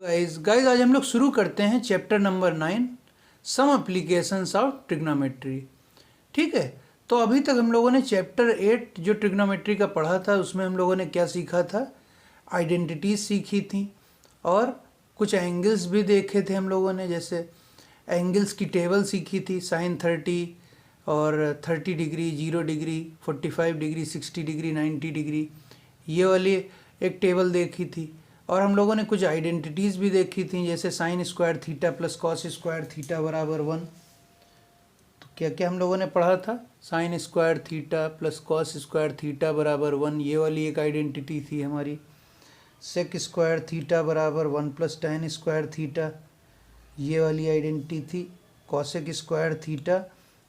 Guys आज हम लोग शुरू करते हैं chapter number 9 some applications of trigonometry. ठीक है, तो अभी तक हम लोगों ने चैप्टर 8 जो ट्रिग्नोमेट्री का पढ़ा था उसमें हम लोगों ने क्या सीखा था, आइडेंटिटीज सीखी थी और कुछ एंगल्स भी देखे थे हम लोगों ने। जैसे एंगल्स की टेबल सीखी थी, साइन 30 और 30 degree, 0 degree, 45 degree, 60 degree, 90 degree, ये वाली एक टेबल देखी थी। और हम लोगों ने कुछ आइडेंटिटीज़ भी देखी थी, जैसे sine square theta plus cos square theta बराबर 1। तो क्या क्या हम लोगों ने पढ़ा था, sine square theta plus cos square theta बराबर 1, ये वाली एक आइडेंटिटी थी हमारी। सेक स्क्वायर थीटा बराबर 1 प्लस टेन स्क्वायर थीटा, ये वाली आइडेंटिटी थी। कॉसेक स्क्वायर थीटा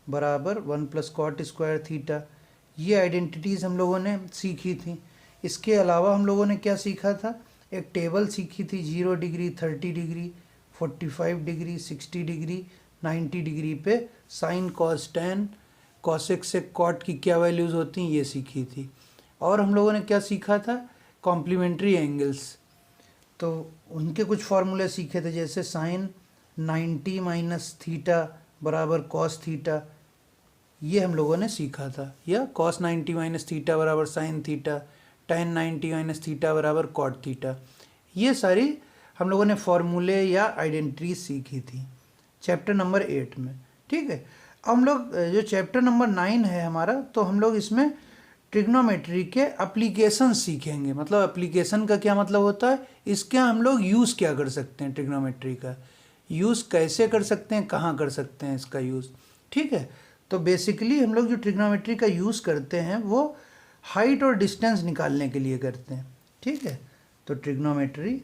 बराबर 1 प्लस कॉट स्क्वायर थीटा, ये आइडेंटिटीज़ हम लोगों ने सीखी थी। इसके अलावा हम लोगों ने क्या सीखा था, एक टेबल सीखी थी 0 degree, 30 degree, 45 degree, 60 degree, 90 degree पे साइन कॉस टेन कॉसेक से कॉट की क्या वैल्यूज़ होती हैं, ये सीखी थी। और हम लोगों ने क्या सीखा था, कॉम्प्लीमेंट्री एंगल्स, तो उनके कुछ फार्मूले सीखे थे, जैसे साइन 90 माइनस थीटा बराबर कॉस थीटा, ये हम लोगों ने सीखा था। या कॉस 90 माइनस थीटा बराबर sine theta, tan 90 minus theta बराबर कॉट थीटा, ये सारी हम लोगों ने फॉर्मूले या आइडेंटिटीज सीखी थी चैप्टर नंबर 8 में। ठीक है, हम लोग जो चैप्टर नंबर 9 है हमारा, तो हम लोग इसमें ट्रिग्नोमेट्री के एप्लीकेशन सीखेंगे। मतलब एप्लीकेशन का क्या मतलब होता है, इसके हम लोग यूज़ क्या कर सकते हैं, ट्रिग्नोमेट्री का यूज़ कैसे कर सकते हैं, कहाँ कर सकते हैं इसका यूज़। ठीक है, तो बेसिकली हम लोग जो ट्रिग्नोमेट्री का यूज़ करते हैं वो हाइट और डिस्टेंस निकालने के लिए करते हैं। ठीक है, तो ट्रिग्नोमेट्री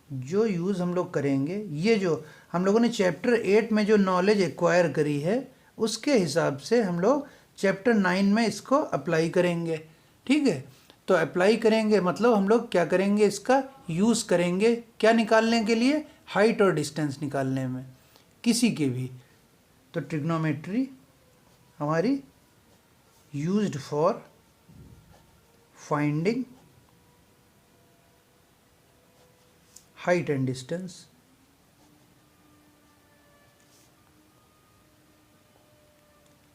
जो यूज़ हम लोग करेंगे, ये जो हम लोगों ने चैप्टर 8 में जो नॉलेज एक्वायर करी है उसके हिसाब से हम लोग चैप्टर 9 में इसको अप्लाई करेंगे। ठीक है, तो अप्लाई करेंगे मतलब हम लोग क्या करेंगे, इसका यूज़ करेंगे क्या निकालने के लिए, हाइट और डिस्टेंस निकालने में किसी के भी। तो ट्रिग्नोमेट्री हमारी used for finding height and distance।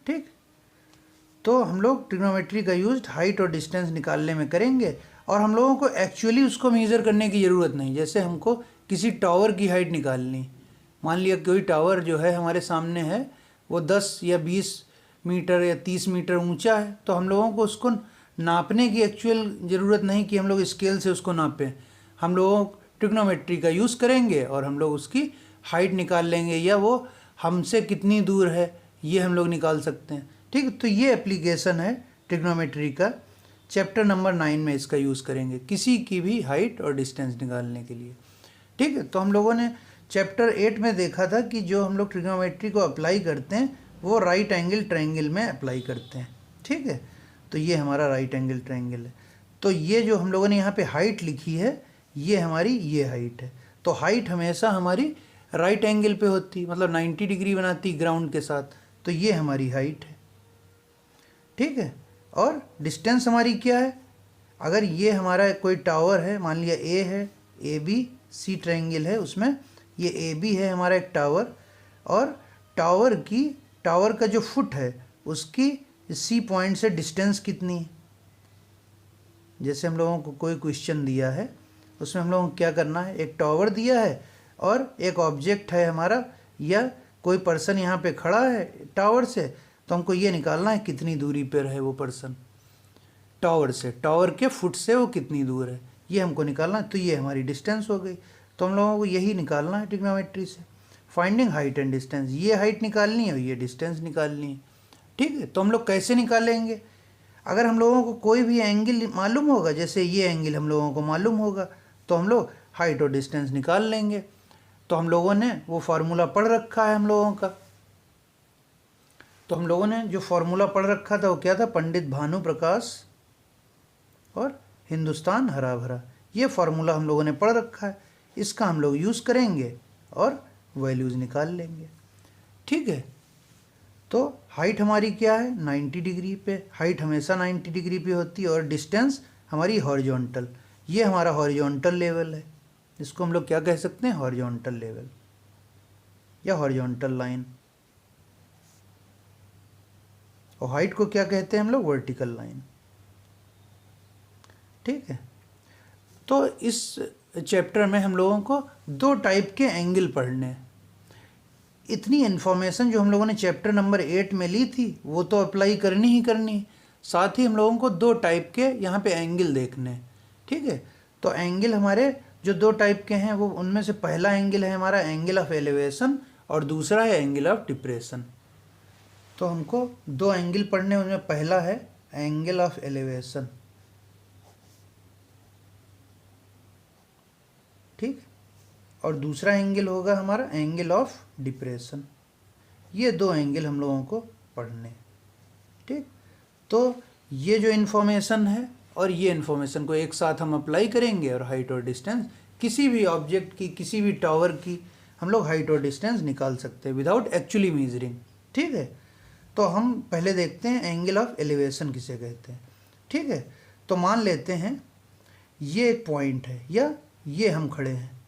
ठीक, तो हम लोग ट्रिग्नोमेट्री का यूज हाइट और डिस्टेंस निकालने में करेंगे, और हम लोगों को एक्चुअली उसको मेज़र करने की ज़रूरत नहीं। जैसे हमको किसी टावर की हाइट निकालनी, मान लिया कोई टावर जो है हमारे सामने है वो 10 या 20 मीटर या 30 मीटर ऊंचा है, तो हम लोगों को उसको नापने की एक्चुअल ज़रूरत नहीं कि हम लोग स्केल से उसको नापें। हम लोग ट्रिग्नोमेट्री का यूज़ करेंगे और हम लोग उसकी हाइट निकाल लेंगे, या वो हमसे कितनी दूर है ये हम लोग निकाल सकते हैं। ठीक है, तो ये एप्लीकेशन है ट्रिग्नोमेट्री का, चैप्टर नंबर 9 में इसका यूज़ करेंगे किसी की भी हाइट और डिस्टेंस निकालने के लिए। ठीक है, तो हम लोगों ने चैप्टर 8 में देखा था कि जो हम लोग ट्रिग्नोमेट्री को अप्लाई करते हैं वो राइट एंगल ट्रायंगल में अप्लाई करते हैं। ठीक है, तो ये हमारा राइट एंगल ट्रायंगल है। तो ये जो हम लोगों ने यहाँ पे हाइट लिखी है, ये हमारी ये हाइट है। तो हाइट हमेशा हमारी राइट एंगल पे होती, मतलब 90 डिग्री बनाती ग्राउंड के साथ, तो ये हमारी हाइट है। ठीक है, और डिस्टेंस हमारी क्या है, अगर ये हमारा कोई टावर है, मान लिया ए है, ए बी सी ट्रायंगल है, उसमें ये ए बी है हमारा एक टावर, और टावर का जो फुट है उसकी सी पॉइंट से डिस्टेंस कितनी है। जैसे हम लोगों को कोई क्वेश्चन दिया है, उसमें हम लोगों को क्या करना है, एक टावर दिया है और एक ऑब्जेक्ट है हमारा, या कोई पर्सन यहाँ पे खड़ा है टावर से, तो हमको ये निकालना है कितनी दूरी पर है वो पर्सन टावर से, टावर के फुट से वो कितनी दूर है, ये हमको निकालना है। तो ये हमारी डिस्टेंस हो गई। तो हम लोगों को यही निकालना है ट्रिग्नोमेट्री से, फाइंडिंग हाइट एंड डिस्टेंस, ये हाइट निकालनी है और ये डिस्टेंस निकालनी है। ठीक है, तो हम लोग कैसे निकालेंगे, अगर हम लोगों को कोई भी एंगल मालूम होगा, जैसे ये एंगल हम लोगों को मालूम होगा, तो हम लोग हाइट और डिस्टेंस निकाल लेंगे। तो हम लोगों ने वो फार्मूला पढ़ रखा है हम लोगों का, तो हम लोगों ने जो फार्मूला पढ़ रखा था वो क्या था, पंडित भानु प्रकाश और हिंदुस्तान हरा भरा, ये फार्मूला हम लोगों ने पढ़ रखा है, इसका हम लोग यूज़ करेंगे और वैल्यूज़ निकाल लेंगे। ठीक है, तो हाइट हमारी क्या है, 90 डिग्री पे, हाइट हमेशा 90 डिग्री पे होती है, और डिस्टेंस हमारी हॉरिजॉन्टल, ये हमारा हॉरिजॉन्टल लेवल है, इसको हम लोग क्या कह सकते हैं, हॉरिजॉन्टल लेवल या हॉरिजॉन्टल लाइन। और हाइट को क्या कहते हैं हम लोग, वर्टिकल लाइन। ठीक है, तो इस चैप्टर में हम लोगों को दो टाइप के एंगल पढ़ने हैं। इतनी इन्फॉर्मेशन जो हम लोगों ने चैप्टर नंबर 8 में ली थी वो तो अप्लाई करनी ही करनी, साथ ही हम लोगों को दो टाइप के यहाँ पे एंगल देखने हैं। ठीक है, तो एंगल हमारे जो दो टाइप के हैं वो, उनमें से पहला एंगल है हमारा एंगल ऑफ एलिवेशन और दूसरा है एंगल ऑफ डिप्रेशन। तो हमको दो एंगल पढ़ने, उनमें पहला है एंगल ऑफ एलिवेशन। ठीक, और दूसरा एंगल होगा हमारा एंगल ऑफ डिप्रेशन। ये दो एंगल हम लोगों को पढ़ने। ठीक, तो ये जो इन्फॉर्मेशन है और ये इन्फॉर्मेशन को एक साथ हम अप्लाई करेंगे और हाइट और डिस्टेंस किसी भी ऑब्जेक्ट की, किसी भी टावर की हम लोग हाइट और डिस्टेंस निकाल सकते हैं विदाउट एक्चुअली मेजरिंग। ठीक है, तो हम पहले देखते हैं एंगल ऑफ एलिवेशन किसे कहते हैं। ठीक है, तो मान लेते हैं ये एक पॉइंट है या ये हम खड़े हैं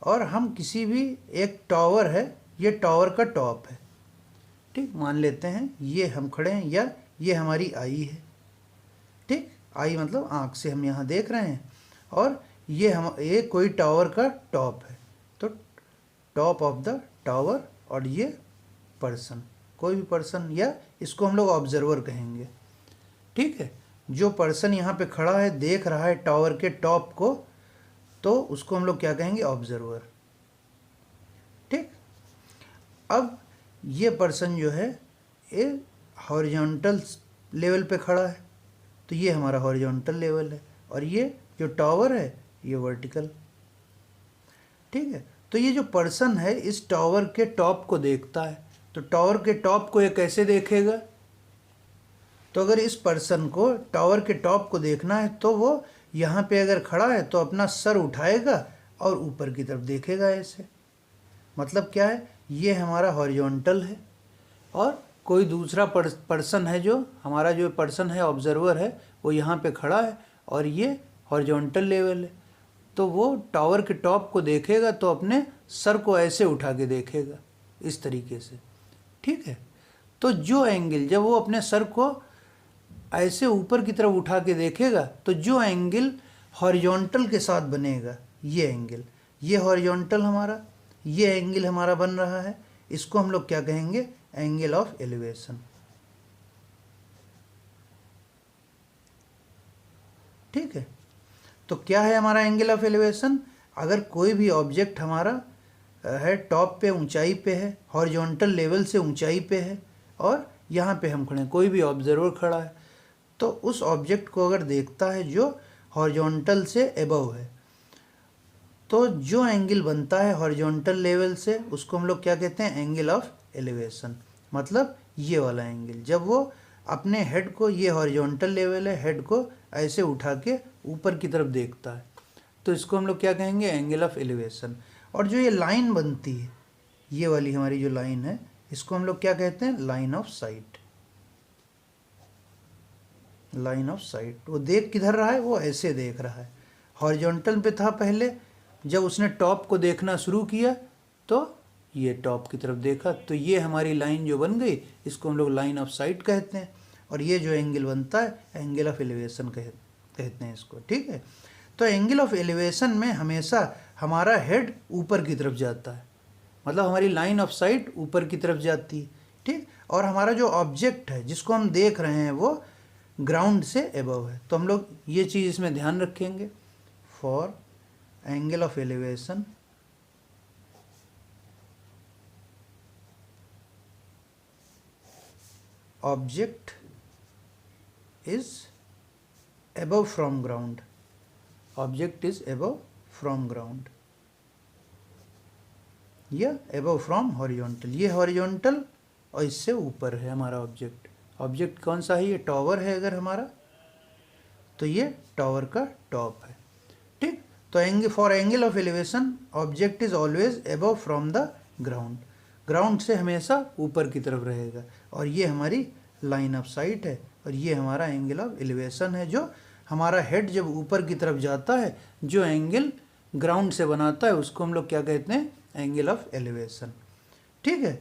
और हम किसी भी एक टावर है, ये टावर का टॉप है। ठीक, मान लेते हैं ये हम खड़े हैं या ये हमारी आई है। ठीक, आई मतलब आँख से हम यहाँ देख रहे हैं और ये कोई टावर का टॉप है, तो टॉप ऑफ द टावर, और ये पर्सन, कोई भी पर्सन, या इसको हम लोग ऑब्जर्वर कहेंगे। ठीक है, जो पर्सन यहाँ पे खड़ा है, देख रहा है टावर के टॉप को, तो उसको हम लोग क्या कहेंगे, ऑब्जर्वर। ठीक, अब ये पर्सन जो है ये हॉरिजॉन्टल लेवल पे खड़ा है, तो ये हमारा हॉरिजॉन्टल लेवल है, और ये जो टावर है ये वर्टिकल। ठीक है, तो ये जो पर्सन है इस टावर के टॉप को देखता है, तो टावर के टॉप को ये कैसे देखेगा, तो अगर इस पर्सन को टावर के टॉप को देखना है तो वो यहाँ पे अगर खड़ा है तो अपना सर उठाएगा और ऊपर की तरफ देखेगा ऐसे। मतलब क्या है, ये हमारा हॉरिजॉन्टल है और कोई दूसरा पर्सन है, जो हमारा जो पर्सन है ऑब्जर्वर है, वो यहाँ पे खड़ा है और ये हॉरिजॉन्टल लेवल है, तो वो टावर के टॉप को देखेगा तो अपने सर को ऐसे उठा के देखेगा, इस तरीके से। ठीक है, तो जो एंगल, जब वो अपने सर को ऐसे ऊपर की तरफ उठा के देखेगा, तो जो एंगल हॉरिजॉन्टल के साथ बनेगा, ये एंगल, ये हॉरिजॉन्टल हमारा, ये एंगल हमारा बन रहा है, इसको हम लोग क्या कहेंगे, एंगल ऑफ एलिवेशन। ठीक है, तो क्या है हमारा एंगल ऑफ एलिवेशन, अगर कोई भी ऑब्जेक्ट हमारा है टॉप पे, ऊंचाई पे है, हॉरिजॉन्टल लेवल से ऊंचाई पे है, और यहाँ पे हम खड़े हैं, कोई भी ऑब्जर्वर खड़ा है, तो उस ऑब्जेक्ट को अगर देखता है जो हॉरिजॉन्टल से एबव है, तो जो एंगल बनता है हॉरिजॉन्टल लेवल से, उसको हम लोग क्या कहते हैं, एंगल ऑफ एलिवेशन। मतलब ये वाला एंगल, जब वो अपने हेड को, ये हॉरिजॉन्टल लेवल है, हेड को ऐसे उठा के ऊपर की तरफ देखता है, तो इसको हम लोग क्या कहेंगे, एंगल ऑफ एलिवेशन। और जो ये लाइन बनती है, ये वाली हमारी जो लाइन है, इसको हम लोग क्या कहते हैं, line of site. Line of site, वो देख किधर रहा है, वो ऐसे देख रहा है, हॉरिजॉन्टल पे था पहले, जब उसने टॉप को देखना शुरू किया तो ये टॉप की तरफ देखा, तो ये हमारी लाइन जो बन गई, इसको हम लोग लाइन ऑफ साइट कहते हैं। और ये जो एंगल बनता है, एंगल ऑफ एलिवेशन कहते हैं इसको। ठीक है, तो एंगल ऑफ एलिवेशन में हमेशा हमारा हेड ऊपर की तरफ जाता है, मतलब हमारी लाइन ऑफ साइट ऊपर की तरफ जाती है। ठीक, और हमारा जो ऑब्जेक्ट है जिसको हम देख रहे हैं वो ग्राउंड से एबव है, तो हम लोग ये चीज़ इसमें ध्यान रखेंगे। For angle of elevation object is above from ground, object is above from ground या above from horizontal, ये horizontal और इससे ऊपर है हमारा ऑब्जेक्ट। ऑब्जेक्ट कौन सा है, ये टावर है अगर हमारा, तो ये टावर का टॉप है। ठीक, तो for angle of elevation object is always above from the ground, ground से हमेशा ऊपर की तरफ रहेगा, और ये हमारी लाइन ऑफ साइट है, और ये हमारा एंगल ऑफ एलिवेशन है। जो हमारा हेड जब ऊपर की तरफ जाता है, जो एंगल ग्राउंड से बनाता है उसको हम लोग क्या कहते हैं, एंगल ऑफ एलिवेशन। ठीक है,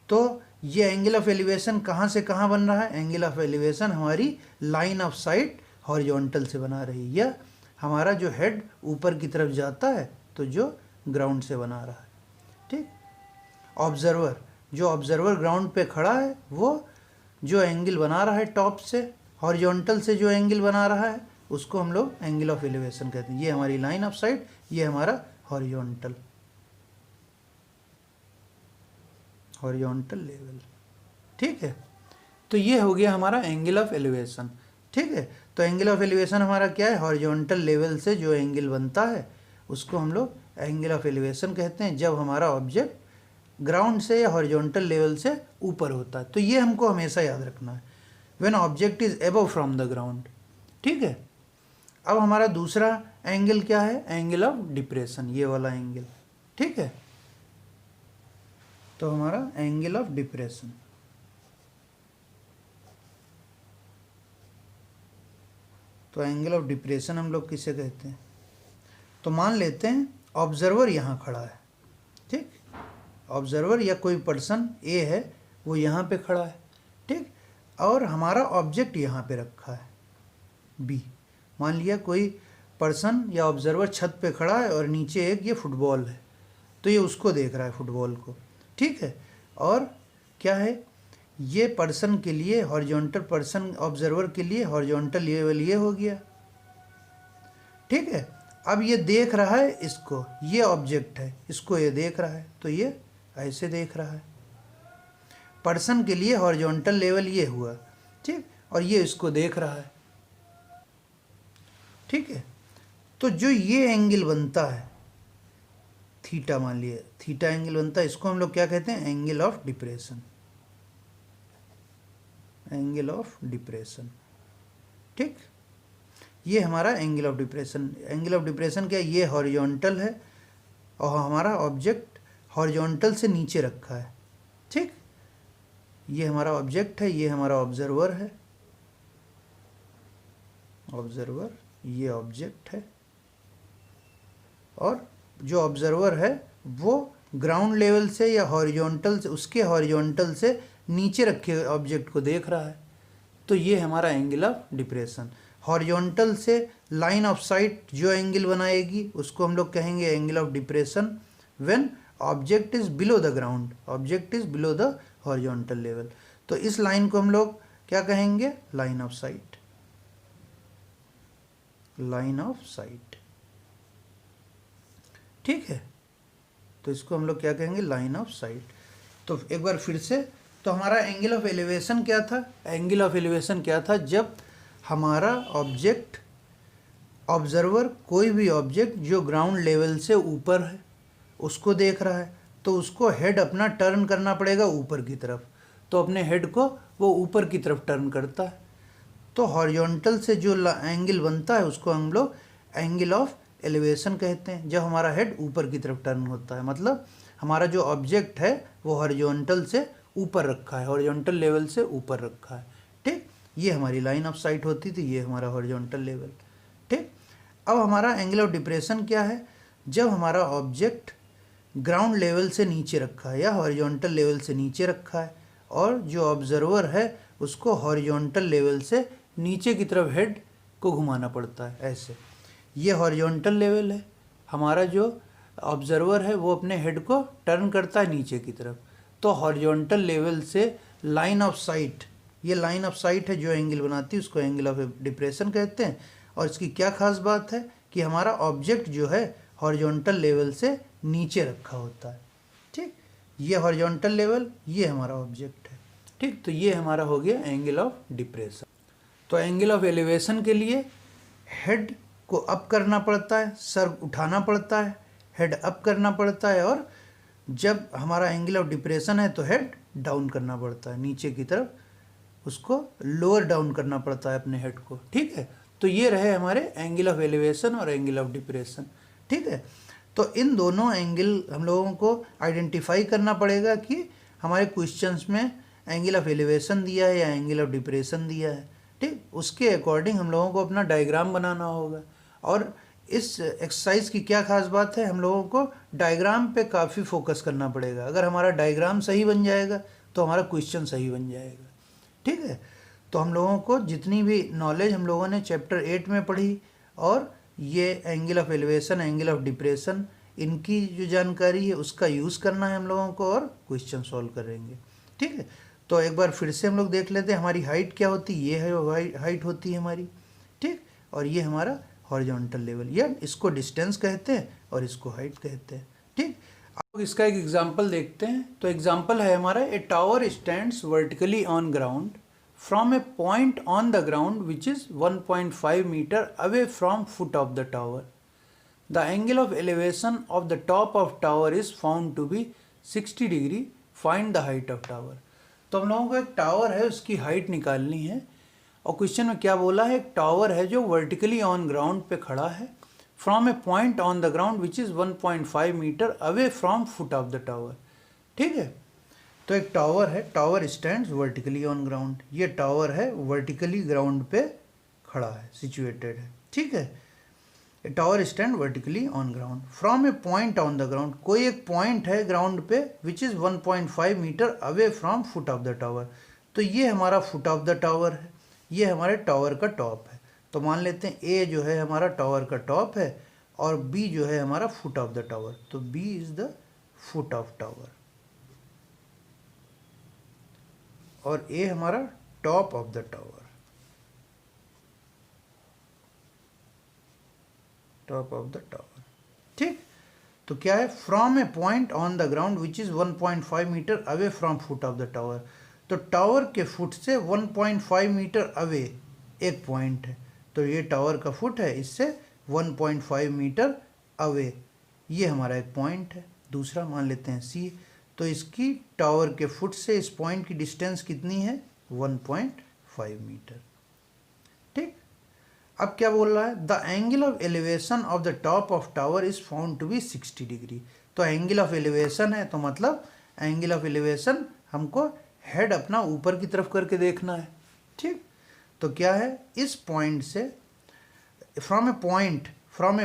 तो ये एंगल ऑफ एलिवेशन कहाँ से कहाँ बन रहा है, एंगल ऑफ एलिवेशन हमारी लाइन ऑफ साइट हॉरिजॉन्टल से बना रही है, या हमारा जो हेड ऊपर की तरफ जाता है तो जो ग्राउंड से बना रहा है। ठीक, ऑब्जर्वर, जो ऑब्जर्वर ग्राउंड पे खड़ा है वो जो एंगल बना रहा है टॉप से हॉरिजॉन्टल से जो एंगल बना रहा है उसको हम लोग एंगल ऑफ एलिवेशन कहते हैं। ये हमारी लाइन ऑफ साइट, ये हमारा हॉरिजॉन्टल लेवल। ठीक है, तो ये हो गया हमारा एंगल ऑफ एलिवेशन। ठीक है, तो एंगल ऑफ एलिवेशन हमारा क्या है, हॉरिजॉन्टल लेवल से जो एंगल बनता है उसको हम लोग एंगल ऑफ एलिवेशन कहते हैं जब हमारा ऑब्जेक्ट ग्राउंड से या हॉरिजॉन्टल लेवल से ऊपर होता है। तो ये हमको हमेशा याद रखना है, when object is above from the ground. ठीक है, अब हमारा दूसरा एंगल क्या है, एंगल ऑफ डिप्रेशन, ये वाला एंगल। ठीक है, तो हमारा एंगल ऑफ डिप्रेशन, तो एंगल ऑफ डिप्रेशन हम लोग किसे कहते हैं, तो मान लेते हैं ऑब्जर्वर यहाँ खड़ा है। ठीक, ऑब्जर्वर या कोई पर्सन ए है वो यहाँ पे खड़ा है। ठीक, और हमारा ऑब्जेक्ट यहाँ पे रखा है बी। मान लिया कोई पर्सन या ऑब्जर्वर छत पे खड़ा है और नीचे एक ये फुटबॉल है, तो ये उसको देख रहा है फुटबॉल को। ठीक है, और क्या है, ये पर्सन के लिए हॉरिजॉन्टल, पर्सन ऑब्जर्वर के लिए हॉरिजॉन्टल लेवल ये हो गया। ठीक है, अब ये देख रहा है इसको, ये ऑब्जेक्ट है, इसको ये देख रहा है, तो ये ऐसे देख रहा है। पर्सन के लिए हॉरिजॉन्टल लेवल ये हुआ। ठीक, और ये इसको देख रहा है। ठीक है, तो जो ये एंगल बनता है थीटा, मान लिया थीटा एंगल बनता है, इसको हम लोग क्या कहते हैं, angle of depression, angle of depression. ठीक, ये हमारा angle of depression. Angle of depression क्या, ये हॉरिजॉन्टल है और हमारा ऑब्जेक्ट हॉरिजॉन्टल से नीचे रखा है। ठीक, ये हमारा ऑब्जेक्ट है, ये हमारा ऑब्जर्वर है, ऑब्जर्वर, ये ऑब्जेक्ट है, और जो ऑब्जर्वर है वो ग्राउंड लेवल से या हॉरिजॉन्टल से, उसके हॉरिजॉन्टल से नीचे रखे ऑब्जेक्ट को देख रहा है। तो ये हमारा एंगल ऑफ डिप्रेशन। हॉरिजॉन्टल से लाइन ऑफ साइट जो एंगल बनाएगी उसको हम लोग कहेंगे angle of depression when object is below the ground, object is below the horizontal level. तो इस लाइन को हम लोग क्या कहेंगे, line of site, line of site. ठीक है, तो इसको हम लोग क्या कहेंगे, लाइन ऑफ साइट। तो एक बार फिर से, तो हमारा एंगल ऑफ एलिवेशन क्या था, एंगल ऑफ एलिवेशन क्या था, जब हमारा ऑब्जेक्ट, ऑब्जर्वर कोई भी ऑब्जेक्ट जो ग्राउंड लेवल से ऊपर है उसको देख रहा है, तो उसको हेड अपना टर्न करना पड़ेगा ऊपर की तरफ, तो अपने हेड को वो ऊपर की तरफ टर्न करता है। तो हॉरिजॉन्टल से जो एंगल बनता है उसको हम लोग एंगल ऑफ एलिवेशन कहते हैं, जब हमारा हेड ऊपर की तरफ टर्न होता है, मतलब हमारा जो ऑब्जेक्ट है वो हॉरिजॉन्टल से ऊपर रखा है, हॉरिजॉन्टल लेवल से ऊपर रखा है। ठीक, ये हमारी लाइन ऑफ साइट होती थी, ये हमारा हॉरिजॉन्टल लेवल। ठीक, अब हमारा एंगल ऑफ डिप्रेशन क्या है, जब हमारा ऑब्जेक्ट ग्राउंड लेवल से नीचे रखा है या हॉरिजॉन्टल लेवल से नीचे रखा है, और जो ऑब्जर्वर है उसको हॉरिजॉन्टल लेवल से नीचे की तरफ हेड को घुमाना पड़ता है ऐसे। ये हॉरिजॉन्टल लेवल है, हमारा जो ऑब्जर्वर है वो अपने हेड को टर्न करता है नीचे की तरफ। तो हॉरिजॉन्टल लेवल से लाइन ऑफ साइट, ये लाइन ऑफ साइट है जो एंगल बनाती है, उसको एंगल ऑफ डिप्रेशन कहते हैं। और इसकी क्या खास बात है कि हमारा ऑब्जेक्ट जो है हॉरिजॉन्टल लेवल से नीचे रखा होता है। ठीक, ये हॉरिजॉन्टल लेवल, ये हमारा ऑब्जेक्ट है। ठीक, तो ये हमारा हो गया एंगल ऑफ डिप्रेशन। तो एंगल ऑफ एलिवेशन के लिए हेड को अप करना पड़ता है, सर उठाना पड़ता है, हेड अप करना पड़ता है, और जब हमारा एंगल ऑफ डिप्रेशन है तो हेड डाउन करना पड़ता है नीचे की तरफ, उसको लोअर डाउन करना पड़ता है अपने हेड को। ठीक है, तो ये रहे हमारे एंगल ऑफ एलिवेशन और एंगल ऑफ डिप्रेशन। ठीक है, तो इन दोनों एंगल हम लोगों को आइडेंटिफाई करना पड़ेगा कि हमारे क्वेश्चंस में एंगल ऑफ एलिवेशन दिया है या एंगल ऑफ डिप्रेशन दिया है। ठीक, उसके अकॉर्डिंग हम लोगों को अपना डायग्राम बनाना होगा, और इस एक्सरसाइज की क्या खास बात है, हम लोगों को डायग्राम पे काफ़ी फोकस करना पड़ेगा। अगर हमारा डायग्राम सही बन जाएगा तो हमारा क्वेश्चन सही बन जाएगा। ठीक है, तो हम लोगों को जितनी भी नॉलेज हम लोगों ने चैप्टर 8 में पढ़ी, और ये angle of elevation, angle of depression, इनकी जो जानकारी है उसका यूज़ करना है हम लोगों को, और क्वेश्चन सॉल्व करेंगे। ठीक है, तो एक बार फिर से हम लोग देख लेते हैं हमारी हाइट क्या होती है। ये है हाइट होती है हमारी, ठीक, और ये हमारा हॉरिजॉन्टल लेवल, या इसको डिस्टेंस कहते हैं और इसको हाइट कहते हैं। ठीक, अब इसका एक एग्जांपल देखते हैं। तो एग्जांपल है हमारा, ए tower stands vertically on ground from a point on the ground which is 1.5 meter away from foot of the tower. The angle of elevation of the top of tower is found to be 60 degree. Find the height of tower. तो हम लोगों को एक tower है उसकी height निकालनी है, और क्वेश्चन में क्या बोला है, एक टावर है जो वर्टिकली ऑन ग्राउंड पे खड़ा है from a point on the ground which is 1.5 metre away from foot of the tower. ठीक है, तो एक टावर है, tower stands vertically on ground, ये टावर है वर्टिकली ग्राउंड पे खड़ा है, सिचुएटेड है। ठीक है, tower stand vertically on ground from a point on the ground, कोई एक पॉइंट है ग्राउंड पे which is 1.5 metre away from foot of the tower. तो ये हमारा फुट ऑफ द टावर है, ये हमारे टावर का टॉप है। तो मान लेते हैं ए जो है हमारा टावर का टॉप है, और बी जो है हमारा फुट ऑफ द टावर। तो B is the foot of tower, और ए हमारा top of the tower, top of the tower. ठीक, तो क्या है, from a point on the ground which is 1.5 metre away from foot of the tower. तो tower के foot से 1.5 metre away एक पॉइंट है, तो ये टावर का फुट है, इससे 1.5 मीटर अवे ये हमारा एक पॉइंट है। दूसरा मान लेते हैं सी, तो इसकी टावर के फुट से इस पॉइंट की डिस्टेंस कितनी है, 1.5 मीटर। ठीक, अब क्या बोल रहा है, the angle of elevation of the top of tower is found to be 60 degree. तो एंगल ऑफ एलिवेशन है, तो मतलब एंगल ऑफ एलिवेशन हमको हेड अपना ऊपर की तरफ करके देखना है। ठीक, तो क्या है, इस पॉइंट से from a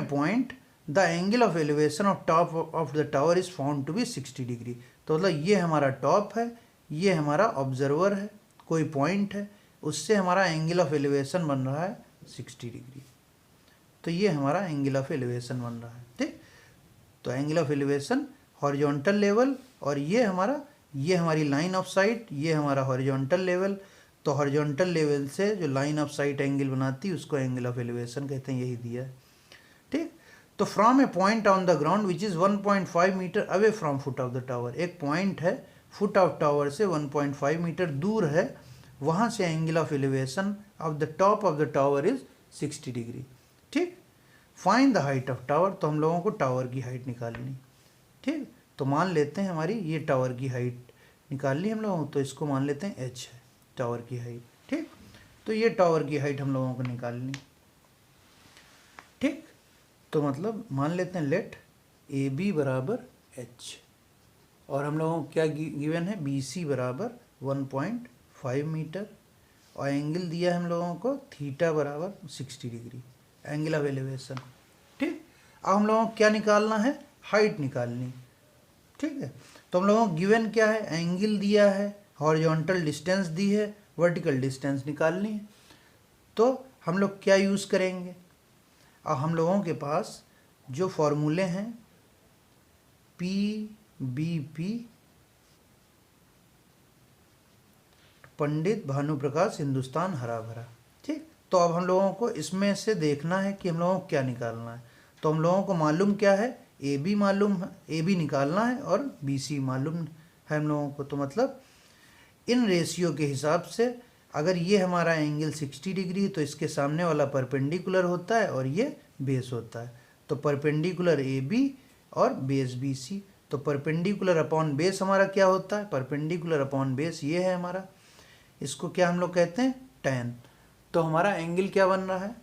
point the angle of elevation of top of the tower is found to be 60 degree. तो मतलब ये हमारा टॉप है, ये हमारा ऑब्जर्वर है, कोई पॉइंट है, उससे हमारा एंगल ऑफ एलिवेशन बन रहा है 60 डिग्री। तो ये हमारा एंगल ऑफ एलिवेशन बन रहा है। ठीक, तो angle of elevation horizontal level, और ये हमारी लाइन ऑफ साइट, ये हमारा हॉरिजॉन्टल लेवल। तो हॉरिजॉन्टल लेवल से जो लाइन ऑफ साइट एंगल बनाती है उसको एंगल ऑफ एलिवेशन कहते हैं, यही दिया है। ठीक, तो from a point on the ground which is 1.5 metre away from foot of the tower, एक पॉइंट है फुट ऑफ टावर से 1.5 मीटर दूर है, वहाँ से angle of elevation of the top of the tower is 60 degree. ठीक, find the height of tower, तो हम लोगों को टावर की हाइट निकालनी। ठीक, तो मान लेते हैं हमारी ये टावर की हाइट निकालनी हम लोगों को, तो इसको मान लेते हैं h है टावर की हाइट। ठीक, तो ये टावर की हाइट हम लोगों को निकालनी। ठीक, तो मतलब मान लेते हैं लेट ए बी बराबर h, और हम लोगों को क्या गिवन है, बी सी बराबर 1.5 मीटर, और एंगल दिया है हम लोगों को थीटा बराबर 60 डिग्री, एंगल ऑफ एलिवेशन। ठीक, अब हम लोगों को क्या निकालना है, हाइट निकालनी। ठीक है, तो हम लोगों को गिवन क्या है, एंगल दिया है, हॉरिजॉन्टल डिस्टेंस दी है, वर्टिकल डिस्टेंस निकालनी है। तो हम लोग क्या यूज़ करेंगे, अब हम लोगों के पास जो फॉर्मूले हैं पी बी पी, पंडित भानुप्रकाश हिंदुस्तान हरा भरा। ठीक, तो अब हम लोगों को इसमें से देखना है कि हम लोगों को क्या निकालना है। तो हम लोगों को मालूम क्या है, ए बी मालूम है, ए बी निकालना है, और बी सी मालूम है हम लोगों को। तो मतलब इन रेशियो के हिसाब से अगर ये हमारा एंगल 60 डिग्री, तो इसके सामने वाला परपेंडिकुलर होता है और ये बेस होता है। तो परपेंडिकुलर ए बी और बेस बी सी, तो परपेंडिकुलर अपॉन बेस हमारा क्या होता है, परपेंडिकुलर अपॉन बेस ये है हमारा, इसको क्या हम लोग कहते हैं, tan। तो हमारा एंगल क्या बन रहा है,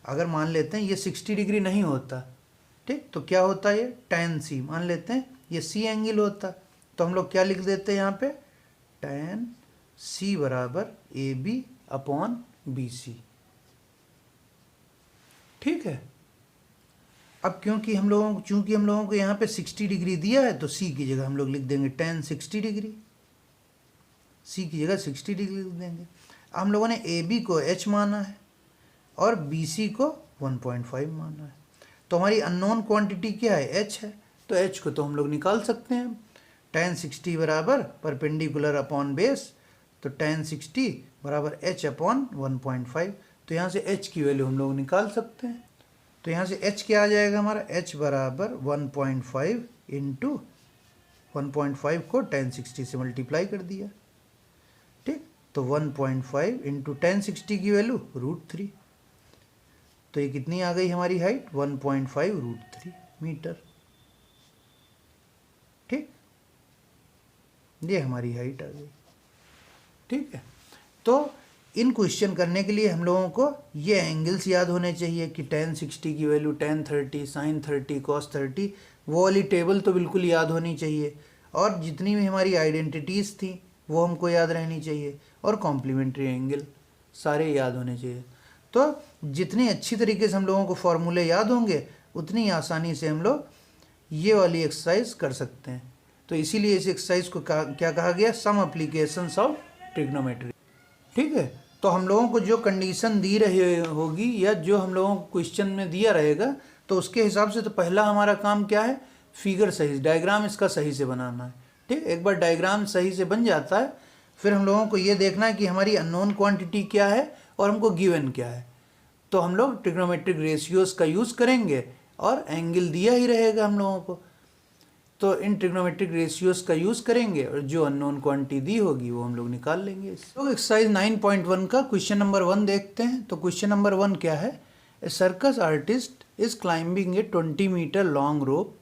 अगर मान लेते हैं ये 60 डिग्री नहीं होता, ठीक, तो क्या होता है, ये tan c, मान लेते हैं ये c एंगल होता, तो हम लोग क्या लिख देते हैं यहाँ पे, tan c बराबर A B upon B C. ठीक है, अब चूंकि हम लोगों को यहाँ पे 60 डिग्री दिया है, तो सी की जगह हम लोग लिख देंगे tan 60 डिग्री, सी की जगह 60 डिग्री लिख देंगे। हम लोगों ने ए बी को h माना है और बी सी को 1.5 माना है, तो हमारी अननोन क्वांटिटी क्या है, h है, तो h को तो हम लोग निकाल सकते हैं। tan 60 बराबर परपेंडिकुलर अपॉन बेस, तो tan 60 बराबर h अपॉन 1.5, तो यहाँ से h की वैल्यू हम लोग निकाल सकते हैं। तो यहाँ से h क्या आ जाएगा हमारा, h बराबर 1.5 इंटू 1.5 को tan 60 से मल्टीप्लाई कर दिया, ठीक, तो 1.5 इंटू tan 60 की वैल्यू √3, तो ये कितनी आ गई हमारी हाइट, 1.5 √3 मीटर, ठीक, ये हमारी हाइट आ गई। ठीक है, तो इन क्वेश्चन करने के लिए हम लोगों को ये एंगल्स याद होने चाहिए कि tan 60 की वैल्यू tan 30, sin 30, cos 30, वो वाली टेबल तो बिल्कुल याद होनी चाहिए, और जितनी भी हमारी आइडेंटिटीज़ थी वो हमको याद रहनी चाहिए, और कॉम्प्लीमेंट्री एंगल सारे याद होने चाहिए। तो जितनी अच्छी तरीके से हम लोगों को फॉर्मूले याद होंगे, उतनी आसानी से हम लोग ये वाली एक्सरसाइज कर सकते हैं। तो इसीलिए इस एक्सरसाइज को क्या कहा गया, सम एप्लीकेशंस ऑफ ट्रिग्नोमेट्री। ठीक है, तो हम लोगों को जो कंडीशन दी रही होगी या जो हम लोगों को क्वेश्चन में दिया रहेगा, तो उसके हिसाब से तो पहला हमारा काम क्या है, फिगर सही, डायग्राम इसका सही से बनाना है। ठीक, एक बार डायग्राम सही से बन जाता है, फिर हम लोगों को ये देखना है कि हमारी अननोन क्वांटिटी क्या है और हमको गिवन क्या है। तो हम लोग ट्रिग्नोमेट्रिक रेशियोज का यूज़ करेंगे और एंगल दिया ही रहेगा हम लोगों को, तो इन ट्रिग्नोमेट्रिक रेशियोज का यूज़ करेंगे और जो अननोन क्वांटिटी दी होगी वो हम लोग निकाल लेंगे। तो एक्सरसाइज 9.1 का क्वेश्चन नंबर 1 देखते हैं। तो क्वेश्चन नंबर 1 क्या है, a circus artist is climbing a 20 metre long rope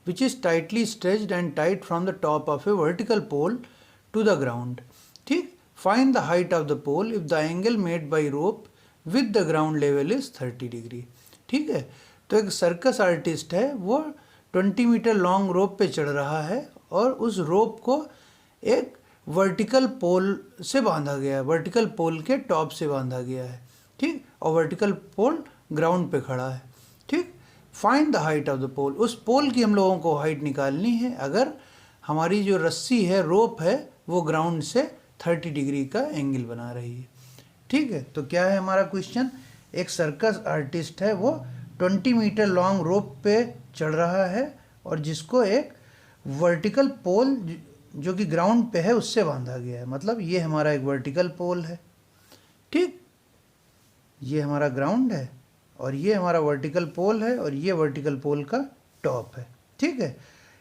which is tightly stretched and tied from the top of a vertical pole to the ground. ठीक, find the height of the pole if the angle made by rope with the ground level is 30 degree. ठीक है, तो एक circus artist है, वो 20 metre long rope पे चढ़ रहा है और उस रोप को एक वर्टिकल पोल से बांधा गया है, वर्टिकल पोल के टॉप से बांधा गया है। ठीक, और वर्टिकल पोल ग्राउंड पे खड़ा है। ठीक, find the height of the pole, उस पोल की हम लोगों को हाइट निकालनी है अगर हमारी जो रस्सी है, रोप है, वो ग्राउंड से 30 डिग्री का एंगल बना रही है। ठीक है, तो क्या है हमारा क्वेश्चन, एक सर्कस आर्टिस्ट है, वो 20 मीटर लॉन्ग रोप पे चढ़ रहा है और जिसको एक वर्टिकल पोल जो कि ग्राउंड पे है उससे बांधा गया है, मतलब ये हमारा एक वर्टिकल पोल है। ठीक, ये हमारा ग्राउंड है और ये हमारा वर्टिकल पोल है और ये वर्टिकल पोल का टॉप है। ठीक है,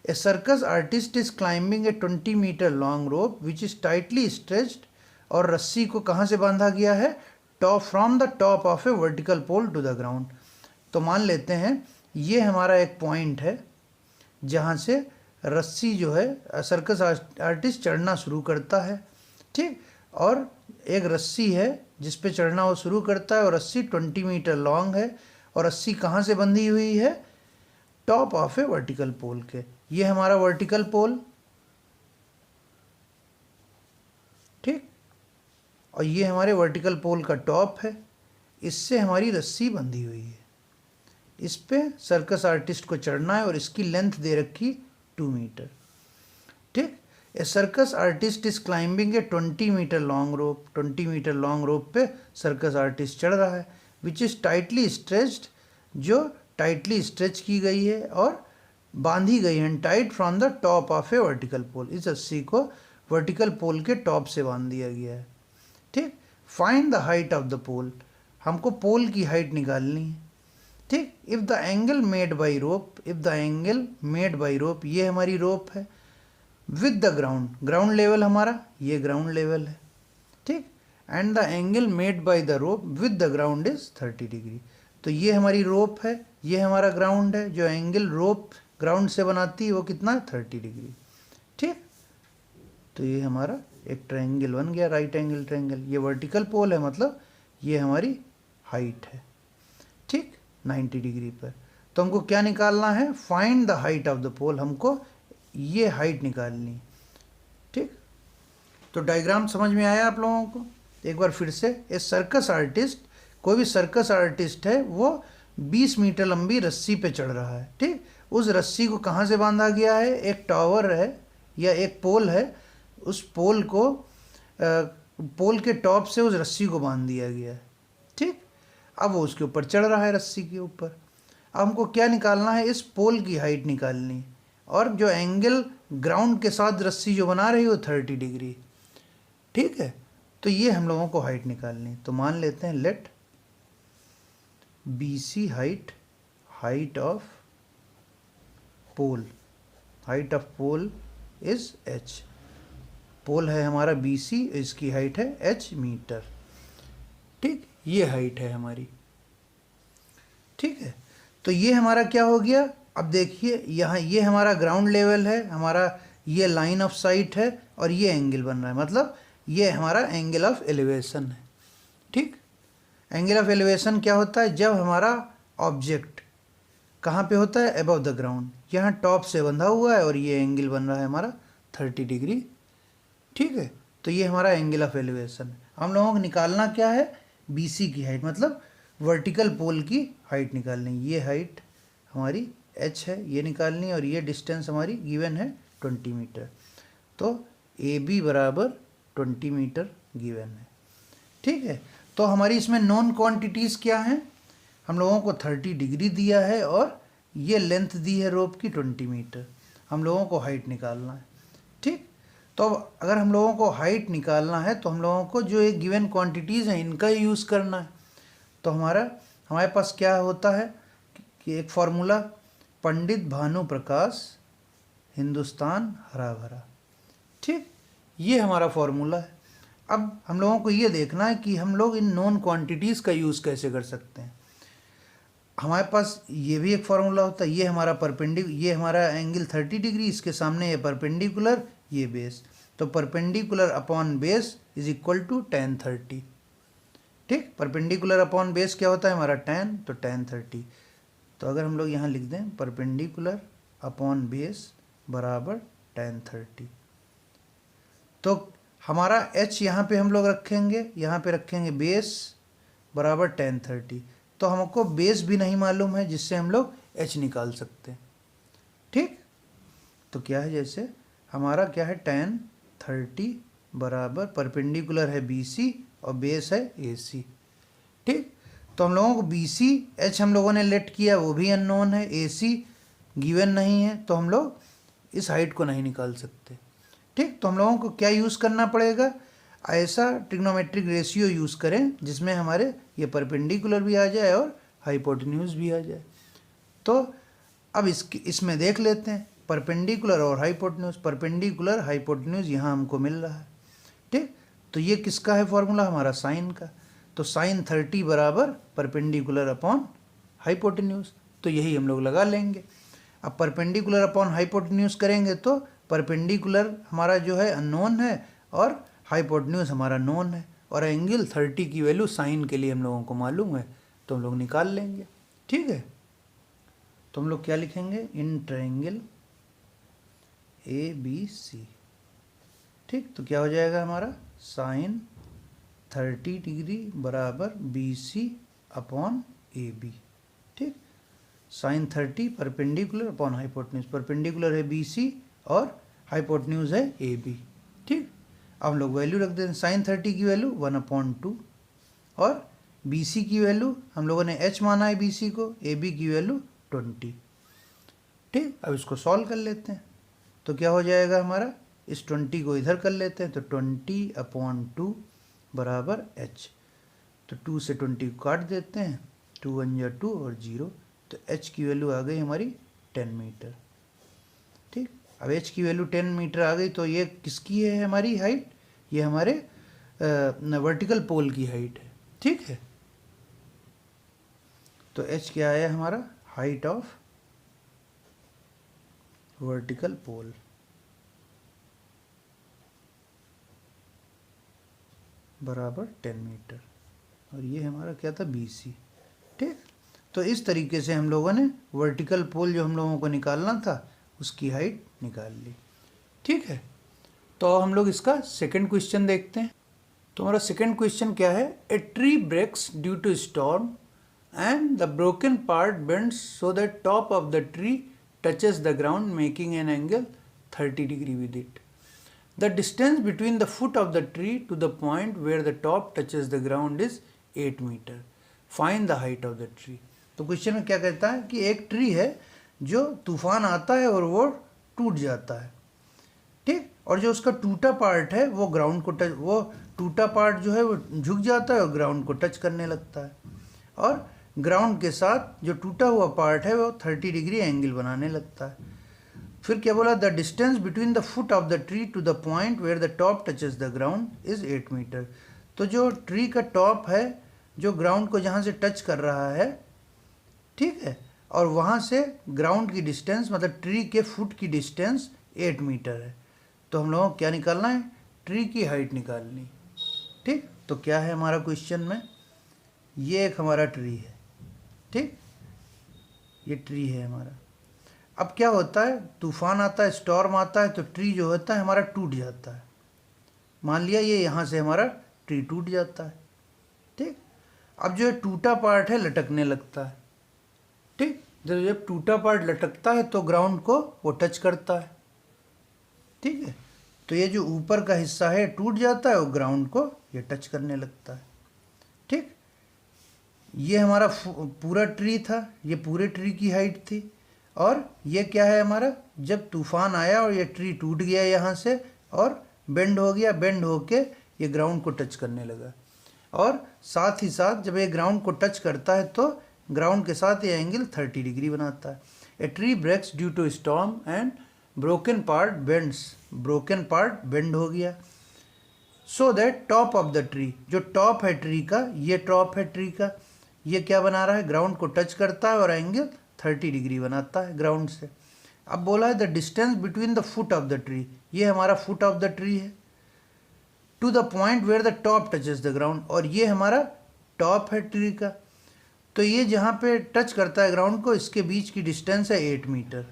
a circus artist is climbing a 20 metre long rope which is tightly stretched, और रस्सी को कहाँ से बांधा गया है, top from the top of a vertical pole to the ground. तो मान लेते हैं ये हमारा एक पॉइंट है जहाँ से रस्सी जो है सर्कस आर्टिस्ट चढ़ना शुरू करता है। ठीक, और एक रस्सी है जिस पे चढ़ना वो शुरू करता है और रस्सी 20 मीटर लॉन्ग है और रस्सी कहाँ से बंधी हुई है, top of a vertical pole के। ये हमारा वर्टिकल पोल, ठीक, और ये हमारे वर्टिकल पोल का टॉप है, इससे हमारी रस्सी बंधी हुई है। इस पे सर्कस आर्टिस्ट को चढ़ना है और इसकी लेंथ दे रखी 2 मीटर। ठीक, a circus artist is climbing a 20 metre long rope, 20 metre long rope पे सर्कस आर्टिस्ट चढ़ रहा है, विच इज़ टाइटली स्ट्रेच्ड, जो टाइटली स्ट्रेच की गई है और बांधी गई है, tied from the top of a vertical pole, इस रस्सी को वर्टिकल पोल के टॉप से बांध दिया गया है। ठीक, find the height of the pole, हमको पोल की हाइट निकालनी है। ठीक, if the angle made by rope, if the angle made by rope, ये हमारी रोप है, with the ground, ground level हमारा ये ग्राउंड लेवल है। ठीक, and the angle made by the rope with the ground is 30 degree. तो ये हमारी रोप है, ये हमारा ग्राउंड है, जो एंगल रोप ग्राउंड से बनाती है वो कितना है, 30 डिग्री। ठीक, तो ये हमारा एक ट्रायंगल बन गया, राइट एंगल ट्रायंगल। ये वर्टिकल पोल है, मतलब ये हमारी हाइट है। ठीक, 90 डिग्री पर। तो हमको क्या निकालना है, find the height of the pole, हमको ये हाइट निकालनी। ठीक, तो डायग्राम समझ में आया आप लोगों को, एक बार फिर से। ए सर्कस आर्टिस्ट, कोई भी सर्कस आर्टिस्ट है, वो 20 मीटर लंबी रस्सी पे चढ़ रहा है। ठीक, उस रस्सी को कहाँ से बांधा गया है? एक टावर है या एक पोल है, उस पोल को पोल के टॉप से उस रस्सी को बांध दिया गया है। ठीक, अब वो उसके ऊपर चढ़ रहा है, रस्सी के ऊपर। अब हमको क्या निकालना है? इस पोल की हाइट निकालनी है, और जो एंगल ग्राउंड के साथ रस्सी जो बना रही है वो 30 डिग्री। ठीक है, तो ये हम लोगों को हाइट निकालनी है। तो मान लेते हैं let BC height of pole is h। Pole है हमारा BC, इसकी हाइट है h मीटर। ठीक, ये हाइट है हमारी। ठीक है, तो ये हमारा क्या हो गया? अब देखिए यहाँ ये हमारा ग्राउंड लेवल है, हमारा ये लाइन ऑफ साइट है, और ये एंगल बन रहा है, मतलब ये हमारा एंगल ऑफ एलिवेशन है। ठीक, एंगल ऑफ एलिवेशन क्या होता है? जब हमारा ऑब्जेक्ट कहाँ पे होता है? अबव द ग्राउंड, यहाँ टॉप से बंधा हुआ है और ये एंगल बन रहा है हमारा 30 डिग्री। ठीक है, तो ये हमारा एंगल ऑफ एलिवेशन है। हम लोगों को निकालना क्या है? BC की हाइट, मतलब वर्टिकल पोल की हाइट निकालनी। ये हाइट हमारी h है, ये निकालनी, और ये डिस्टेंस हमारी गिवन है 20 मीटर। तो AB बराबर 20 मीटर गिवन है। ठीक है, तो हमारी इसमें नॉन क्वांटिटीज़ क्या हैं? हम लोगों को 30 डिग्री दिया है, और ये लेंथ दी है रोप की 20 मीटर। हम लोगों को हाइट निकालना है। ठीक, तो अब अगर हम लोगों को हाइट निकालना है तो हम लोगों को जो एक गिवन क्वांटिटीज़ हैं इनका ही यूज़ करना है। तो हमारे पास क्या होता है कि एक फार्मूला, पंडित भानु प्रकाश हिंदुस्तान हरा भरा। ठीक, ये हमारा फार्मूला है। अब हम लोगों को ये देखना है कि हम लोग इन नॉन क्वांटिटीज़ का यूज़ कैसे कर सकते हैं। हमारे पास ये भी एक फार्मूला होता है, ये हमारा ये हमारा एंगल 30 डिग्री, इसके सामने ये परपेंडिकुलर, ये बेस, तो perpendicular upon base is equal to tan 30। ठीक, परपेंडिकुलर अपॉन बेस क्या होता है हमारा? tan, तो tan 30। तो अगर हम लोग यहाँ लिख दें परपेंडिकुलर अपॉन बेस बराबर tan 30, तो हमारा h यहाँ पे हम लोग रखेंगे, यहाँ पे रखेंगे बेस बराबर tan 30। तो हमको बेस भी नहीं मालूम है जिससे हम लोग h निकाल सकते हैं। ठीक, तो क्या है, जैसे हमारा क्या है, tan 30 बराबर परपेंडिकुलर है BC और बेस है AC। ठीक, तो हम लोगों को BC h हम लोगों ने लेट किया, वो भी अननोन है, AC गिवन नहीं है, तो हम लोग इस हाइट को नहीं निकाल सकते। ठीक, तो हम लोगों को क्या यूज़ करना पड़ेगा? ऐसा ट्रिग्नोमेट्रिक रेशियो यूज़ करें जिसमें हमारे ये परपेंडिकुलर भी आ जाए और हाइपोटेन्यूज भी आ जाए। तो अब इसमें देख लेते हैं परपेंडिकुलर और हाइपोटेन्यूज। परपेंडिकुलर हाइपोटेन्यूज यहाँ हमको मिल रहा है। ठीक, तो ये किसका है फॉर्मूला? हमारा साइन का। तो साइन 30 बराबर परपेंडिकुलर अपॉन हाइपोटेन्यूज, तो यही हम लोग लगा लेंगे। अब परपेंडिकुलर अपॉन हाइपोटेन्यूज करेंगे तो परपेंडिकुलर हमारा जो है अननोन है और हाइपोटेन्यूज हमारा नोन है, और एंगल 30 की वैल्यू साइन के लिए हम लोगों को मालूम है, तो हम लोग निकाल लेंगे। ठीक है, तो हम लोग क्या लिखेंगे? In triangle ABC। ठीक, तो क्या हो जाएगा हमारा? साइन 30 डिग्री बराबर BC अपॉन AB। ठीक, sine 30 perpendicular upon hypotenuse, perpendicular है BC और हाइपोटेन्यूज है AB। ठीक, अब हम लोग वैल्यू रख देते हैं। साइन 30 की वैल्यू 1/2 और BC की वैल्यू हम लोगों ने h माना है BC को, AB की वैल्यू 20। ठीक, अब इसको सॉल्व कर लेते हैं, तो क्या हो जाएगा हमारा? इस 20 को इधर कर लेते हैं, तो 20/2 बराबर h। तो 2 से 20 को काट देते हैं, 2 1 जा 2 और 0, तो h की वैल्यू आ गई हमारी 10 मीटर। ठीक, अब h की वैल्यू 10 मीटर आ गई, तो ये किसकी है हमारी हाइट? ये हमारे वर्टिकल पोल की हाइट है। ठीक है, तो h क्या आया हमारा? हाइट ऑफ वर्टिकल पोल बराबर 10 मीटर, और ये हमारा क्या था? BC। ठीक, तो इस तरीके से हम लोगों ने वर्टिकल पोल जो हम लोगों को निकालना था उसकी हाइट निकाल ली। ठीक है, तो हम लोग इसका सेकंड क्वेश्चन देखते हैं। तो हमारा सेकंड क्वेश्चन क्या है? A tree breaks due to storm and the broken part bends so that top of the tree touches the ground, making an angle 30 degree with it. The distance between the foot of the tree to the point where the top touches the ground is 8 meter. Find the height of the tree. तो question में क्या कहता है कि एक tree है जो तूफान आता है और वो टूट जाता है, ठीक, और जो उसका टूटा पार्ट है वो ग्राउंड को टच, वो टूटा पार्ट जो है वो झुक जाता है और ग्राउंड को टच करने लगता है, और ग्राउंड के साथ जो टूटा हुआ पार्ट है वो 30 डिग्री एंगल बनाने लगता है। फिर क्या बोला, the distance between the foot of the tree to the point where the top touches the ground is 8 metre. तो जो ट्री का टॉप है जो ग्राउंड को जहाँ से टच कर रहा है, ठीक है, और वहाँ से ग्राउंड की डिस्टेंस मतलब ट्री के फुट की डिस्टेंस 8 मीटर है। तो हम लोगों को क्या निकालना है, ट्री की हाइट निकालनी, ठीक। तो क्या है हमारा क्वेश्चन में, ये एक हमारा ट्री है, ठीक, ये ट्री है हमारा। अब क्या होता है, तूफान आता है, स्टॉर्म आता है, तो ट्री जो होता है हमारा टूट जाता है। मान लिया ये यहाँ से हमारा ट्री टूट जाता है, ठीक। अब जो टूटा पार्ट है लटकने लगता है, ठीक। जब टूटा पार्ट लटकता है तो ग्राउंड को वो टच करता है, ठीक है। तो ये जो ऊपर का हिस्सा है टूट जाता है और ग्राउंड को ये टच करने लगता है, ठीक। ये हमारा पूरा ट्री था, ये पूरे ट्री की हाइट थी, और ये क्या है हमारा, जब तूफान आया और ये ट्री टूट गया यहाँ से और बेंड हो गया, बेंड होके ये ग्राउंड को टच करने लगा, और साथ ही साथ जब ये ग्राउंड को टच करता है तो ग्राउंड के साथ ये एंगल 30 डिग्री बनाता है। A tree breaks due to storm and broken part bends, broken part bend हो गया, so that top of the tree, जो टॉप है ट्री का, ये टॉप है ट्री का, ये क्या बना रहा है, ग्राउंड को टच करता है और एंगल 30 डिग्री बनाता है ग्राउंड से। अब बोला है the distance between the foot of the tree, ये हमारा फुट ऑफ द ट्री है, to the point where the top touches the ground, और ये हमारा टॉप है ट्री का, तो ये जहाँ पे टच करता है ग्राउंड को, इसके बीच की डिस्टेंस है 8 मीटर।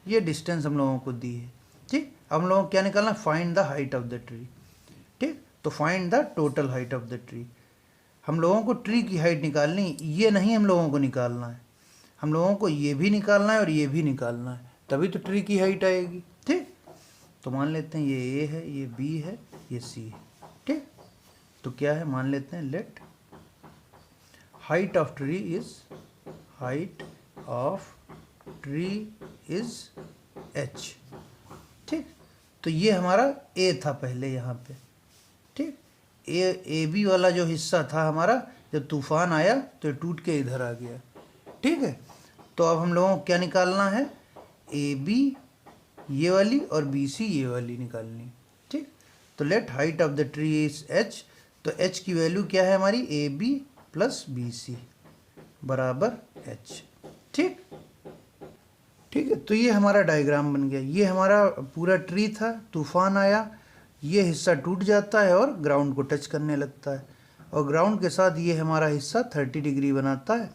ये डिस्टेंस हम लोगों को दी है, ठीक। हम लोगों को क्या निकालना, find the height of the tree, ठीक। तो find the total height of the tree, हम लोगों को ट्री की हाइट निकालनी, ये नहीं हम लोगों को निकालना है, हम लोगों को ये भी निकालना है और ये भी निकालना है, तभी तो ट्री की हाइट आएगी, ठीक। तो मान लेते हैं ये ए है, ये बी है, ये सी है, ठीक। तो क्या है, मान लेते हैं late height of tree is, height of tree is H, ठीक। तो ये हमारा ए था पहले यहाँ पे, ठीक। ए बी वाला जो हिस्सा था हमारा, जब तूफान आया तो ये टूट के इधर आ गया, ठीक है। तो अब हम लोगों को क्या निकालना है, ए बी ये वाली और बी सी ये वाली निकालनी, ठीक। तो let height of the tree is H, तो एच की वैल्यू क्या है हमारी, A B plus B C बराबर एच, ठीक, ठीक है। तो ये हमारा डायग्राम बन गया, ये हमारा पूरा ट्री था, तूफान आया, ये हिस्सा टूट जाता है और ग्राउंड को टच करने लगता है, और ग्राउंड के साथ ये हमारा हिस्सा 30 डिग्री बनाता है,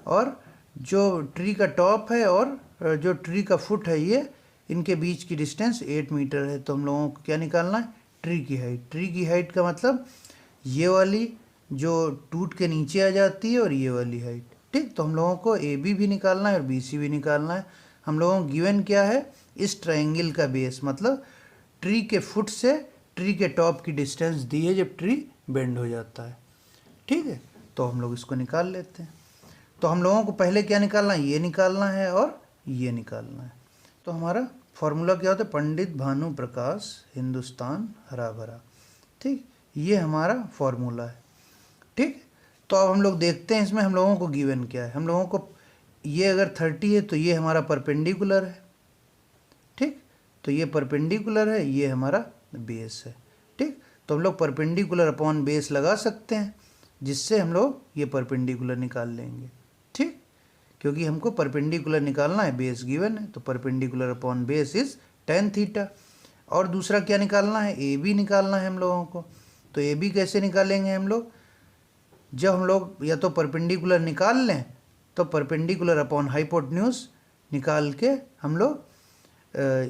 और जो ट्री का टॉप है और जो ट्री का फुट है ये, इनके बीच की डिस्टेंस 8 मीटर है। तो हम लोगों को क्या निकालना है, ट्री की हाइट। ट्री की हाइट का मतलब ये वाली जो टूट के नीचे आ जाती है और ये वाली हाइट, ठीक। तो हम लोगों को ए बी भी निकालना है और बी सी भी निकालना है। हम लोगों को गिवन क्या है, इस ट्रायंगल का बेस, मतलब ट्री के फुट से ट्री के टॉप की डिस्टेंस दी है जब ट्री बेंड हो जाता है, ठीक है। तो हम लोग इसको निकाल लेते हैं। तो हम लोगों को पहले क्या निकालना है, ये निकालना है और ये निकालना है। तो हमारा फॉर्मूला क्या होता है, पंडित भानु प्रकाश हिंदुस्तान हरा भरा, ठीक। ये हमारा फॉर्मूला है, ठीक। तो अब हम लोग देखते हैं इसमें हम लोगों को गिवन क्या है। हम लोगों को ये अगर 30 है तो ये हमारा परपेंडिकुलर है, ठीक। तो ये परपेंडिकुलर है, ये हमारा बेस है, ठीक। तो हम लोग परपेंडिकुलर अपॉन बेस लगा सकते हैं, जिससे हम लोग ये परपेंडिकुलर निकाल लेंगे, ठीक। क्योंकि हमको परपेंडिकुलर निकालना है, बेस गिवन है, तो perpendicular upon base is tan theta. और दूसरा क्या निकालना है, ए बी निकालना है हम लोगों को। तो ए बी कैसे निकालेंगे हम लोग, जब हम लोग या तो परपेंडिकुलर निकाल लें तो परपेंडिकुलर अपॉन हाइपोटेन्यूज निकाल के हम लोग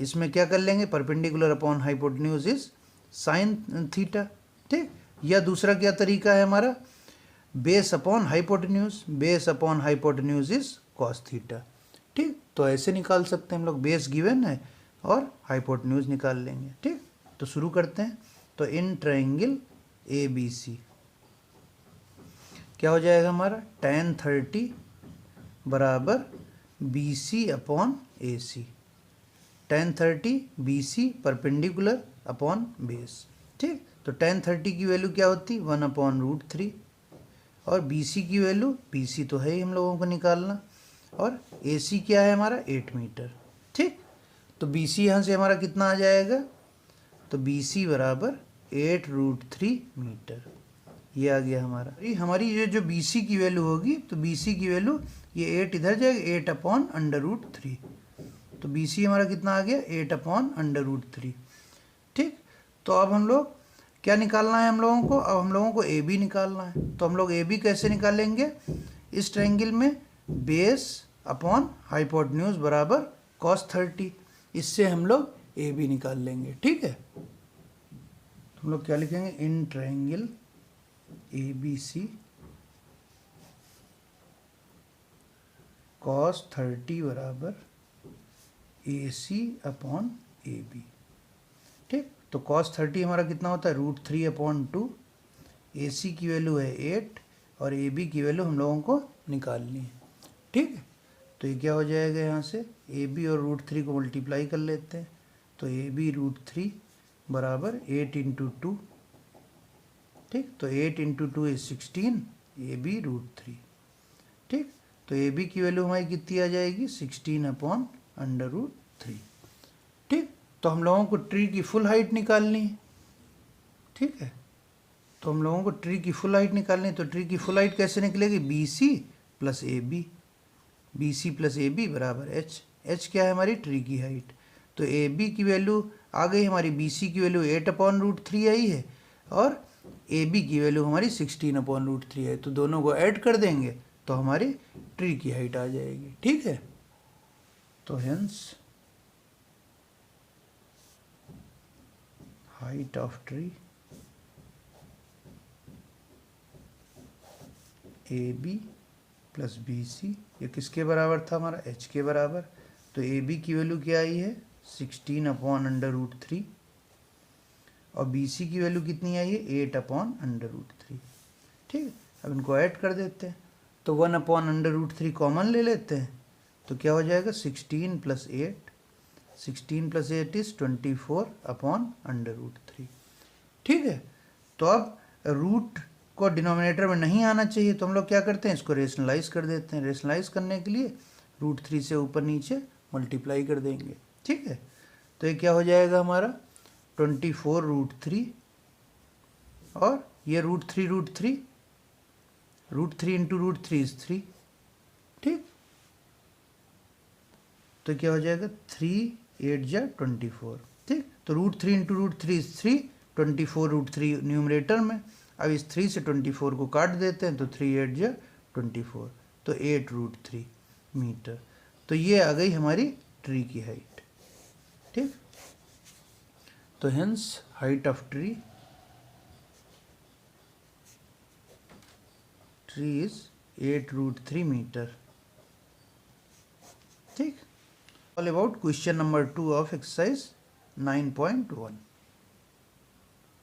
इसमें क्या कर लेंगे, perpendicular upon hypotenuse is sine theta, ठीक। या दूसरा क्या तरीका है हमारा, base upon hypotenuse, base upon hypotenuse is cos theta. ठीक, तो ऐसे निकाल सकते हैं हम लोग, बेस गिवन है और हाइपोटेन्यूज निकाल लेंगे। ठीक, तो शुरू करते हैं। तो इन ट्रायंगल ए बी सी क्या हो जाएगा हमारा, tan 30 बराबर B C upon A C. tan 30 B C perpendicular upon base. ठीक, तो tan 30 की वैल्यू क्या होती, 1/√3, और बी सी की वैल्यू, बी सी तो है ही हम लोगों को निकालना, और ए सी क्या है हमारा 8 मीटर। ठीक, तो बी सी यहाँ से हमारा कितना आ जाएगा, तो बी सी बराबर 8√3 मीटर। ये आ गया हमारा। हमारी ये जो बी सी की वैल्यू होगी, तो बी सी की वैल्यू, ये 8 इधर जाएगा, 8/√3। तो बी सी हमारा कितना आ गया, 8/√3। ठीक, तो अब हम लोग क्या निकालना है हम लोगों को, अब हम लोगों को ए बी निकालना है। तो हम लोग ए बी कैसे निकालेंगे, इस ट्रायंगल में बेस अपॉन हाइपोटेन्यूज बराबर cos 30, इससे हम लोग ए बी निकाल लेंगे। ठीक है, तो हम लोग क्या लिखेंगे, in triangle A B C cos 30 बराबर ए सी अपॉन ए बी। ठीक, तो cos 30 हमारा कितना होता है, √3/2। ए सी की वैल्यू है 8 और ए बी की वैल्यू हम लोगों को निकालनी है। ठीक है, तो ये क्या हो जाएगा, यहाँ से ए बी और √3 को मल्टीप्लाई कर लेते हैं। तो ए बी √3 बराबर 8 × 2। ठीक, तो 8 × 2 इज 16, ए बी √3। ठीक, तो ए बी की वैल्यू हमारी कितनी आ जाएगी, 16/√3। ठीक, तो हम लोगों को ट्री की फुल हाइट निकालनी है। ठीक है, तो हम लोगों को ट्री की फुल हाइट निकालनी है। तो ट्री की फुल हाइट कैसे निकलेगी, B C plus A B, B C plus A B बराबर एच। एच क्या है हमारी ट्री की हाइट। तो ए बी की वैल्यू आ गई हमारी, बी सी की वैल्यू 8/√3 आई है, और ए बी की वैल्यू हमारी 16/√3 है। तो दोनों को ऐड कर देंगे तो हमारी ट्री की हाइट आ जाएगी। ठीक है, तो hence height of tree A B plus B C, ये किसके बराबर था हमारा, एच के बराबर। तो ए बी की वैल्यू क्या आई है, 16/√3, और बी सी की वैल्यू कितनी आई है, 8/√3। ठीक है, अब इनको ऐड कर देते हैं। तो 1/√3 कॉमन ले लेते हैं, तो क्या हो जाएगा, 16 + 8, 16 + 8 इज 24/√3। ठीक है, तो अब रूट को डिनोमिनेटर में नहीं आना चाहिए, तो हम लोग क्या करते हैं, इसको रेशनलाइज कर देते हैं। रेशनलाइज करने के लिए √3 से ऊपर नीचे मल्टीप्लाई कर देंगे। ठीक है, तो ये क्या हो जाएगा हमारा, 24√3, और ये √3 √3 √3 × √3 इज 3। ठीक, तो क्या हो जाएगा, 3 8 जा 24। ठीक, तो √3 × √3 इज 3, 24√3 न्यूमरेटर में। अब इस 3 से 24 को काट देते हैं, तो 3 8 जा 24, तो 8√3 मीटर। तो ये आ गई हमारी ट्री की हाइट। ठीक, तो hence height of tree is 8√3 metre. ठीक, all about question number 2 of exercise 9.1।